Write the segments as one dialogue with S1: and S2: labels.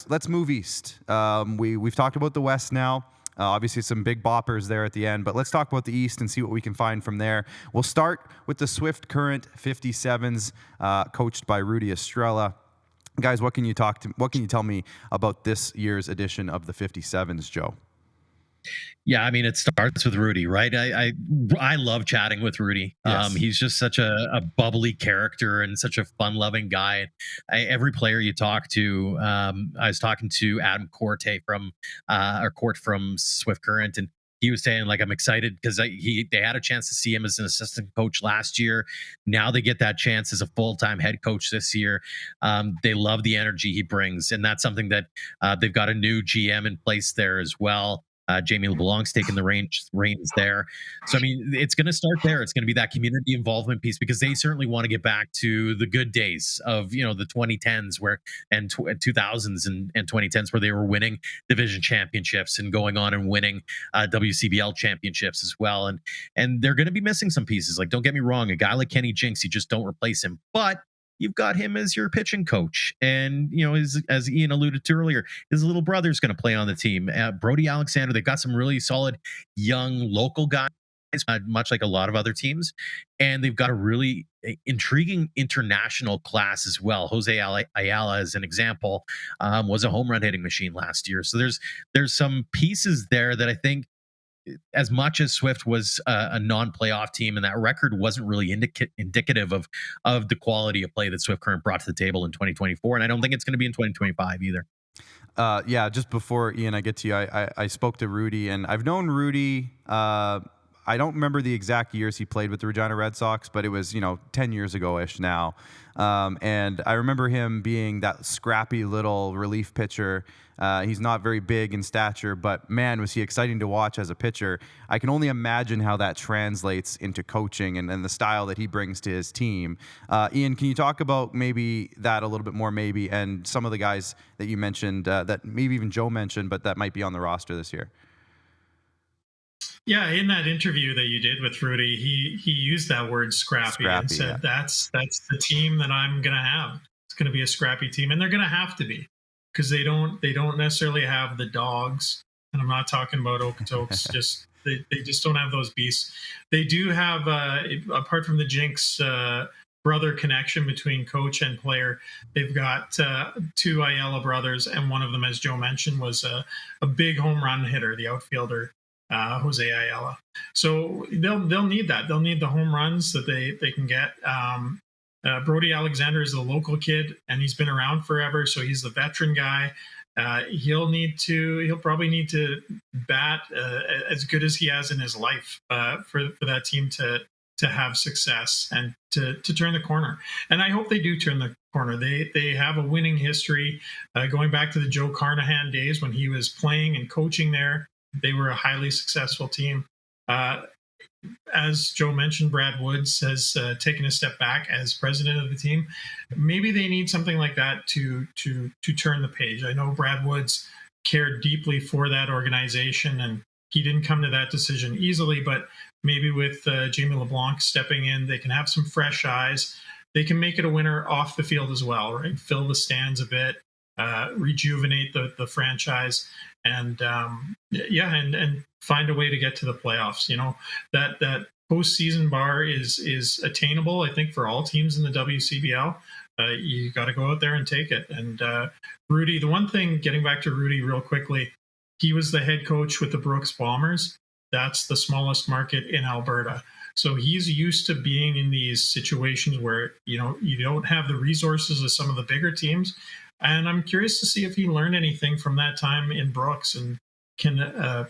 S1: let's move east. We've talked about the West now. Obviously, some big boppers there at the end, but let's talk about the East and see what we can find from there. We'll start with the Swift Current 57s, coached by Rudy Estrella. Guys, what can you tell me about this year's edition of the 57s, Joe?
S2: Yeah, I mean, it starts with Rudy, right? I love chatting with Rudy.
S1: Yes.
S2: He's just such a bubbly character and such a fun-loving guy. Every player you talk to, I was talking to Adam Corte from Swift Current, and he was saying, like, I'm excited because they had a chance to see him as an assistant coach last year. Now they get that chance as a full-time head coach this year. They love the energy he brings, and that's something that they've got a new GM in place there as well. Jamie LeBlanc's taking the reins there. So, I mean, it's going to start there. It's going to be that community involvement piece because they certainly want to get back to the good days of, the 2010s and 2000s and 2010s where they were winning division championships and going on and winning WCBL championships as well. And they're going to be missing some pieces. Like, don't get me wrong, a guy like Kenny Jinks, you just don't replace him. But you've got him as your pitching coach. And, as Ian alluded to earlier, his little brother's going to play on the team. Brody Alexander, they've got some really solid young local guys, much like a lot of other teams. And they've got a really intriguing international class as well. Jose Ayala, as an example, was a home run hitting machine last year. So there's some pieces there that I think, as much as Swift was a non-playoff team, and that record wasn't really indicative of the quality of play that Swift Current brought to the table in 2024, and I don't think it's going to be in 2025 either.
S1: Yeah, just before Ian, I get to you, I spoke to Rudy, and I've known Rudy. I don't remember the exact years he played with the Regina Red Sox, but it was 10 years ago-ish now. And I remember him being that scrappy little relief pitcher. He's not very big in stature, but man, was he exciting to watch as a pitcher. I can only imagine how that translates into coaching and the style that he brings to his team. Ian, can you talk about maybe that a little bit more, and some of the guys that you mentioned, that maybe even Joe mentioned, but that might be on the roster this year?
S3: Yeah, in that interview that you did with Rudy, he used that word scrappy and said, yeah, that's the team that I'm going to have. It's going to be a scrappy team, and they're going to have to be, because they don't necessarily have the dogs. And I'm not talking about Okotoks, just they just don't have those beasts. They do have, apart from the Jinx brother connection between coach and player, they've got two Ayala brothers, and one of them, as Joe mentioned, was a big home run hitter, the outfielder, Jose Ayala. So they'll need that. They'll need the home runs that they can get. Brody Alexander is a local kid, and he's been around forever, so he's the veteran guy. He'll probably need to bat as good as he has in his life for that team to have success and to turn the corner. And I hope they do turn the corner. They have a winning history going back to the Joe Carnahan days when he was playing and coaching there. They were a highly successful team. As Joe mentioned, Brad Woods has taken a step back as president of the team. Maybe they need something like that to turn the page. I know Brad Woods cared deeply for that organization, and he didn't come to that decision easily, but maybe with Jamie LeBlanc stepping in, they can have some fresh eyes. They can make it a winner off the field as well, right? Fill the stands a bit, rejuvenate the franchise, and find a way to get to the playoffs. That postseason bar is attainable, I think, for all teams in the WCBL. You got to go out there and take it. And Rudy, the one thing, getting back to Rudy real quickly, he was the head coach with the Brooks Bombers. That's the smallest market in Alberta. So he's used to being in these situations where, you don't have the resources of some of the bigger teams. And I'm curious to see if he learned anything from that time in Brooks and can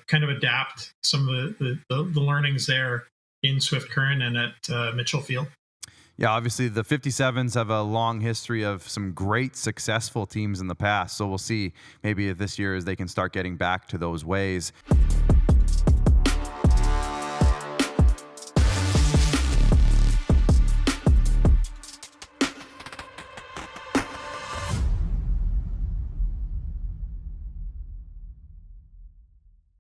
S3: kind of adapt some of the learnings there in Swift Current and at Mitchell Field.
S1: Yeah, obviously the 57s have a long history of some great successful teams in the past. So we'll see maybe if this year as they can start getting back to those ways.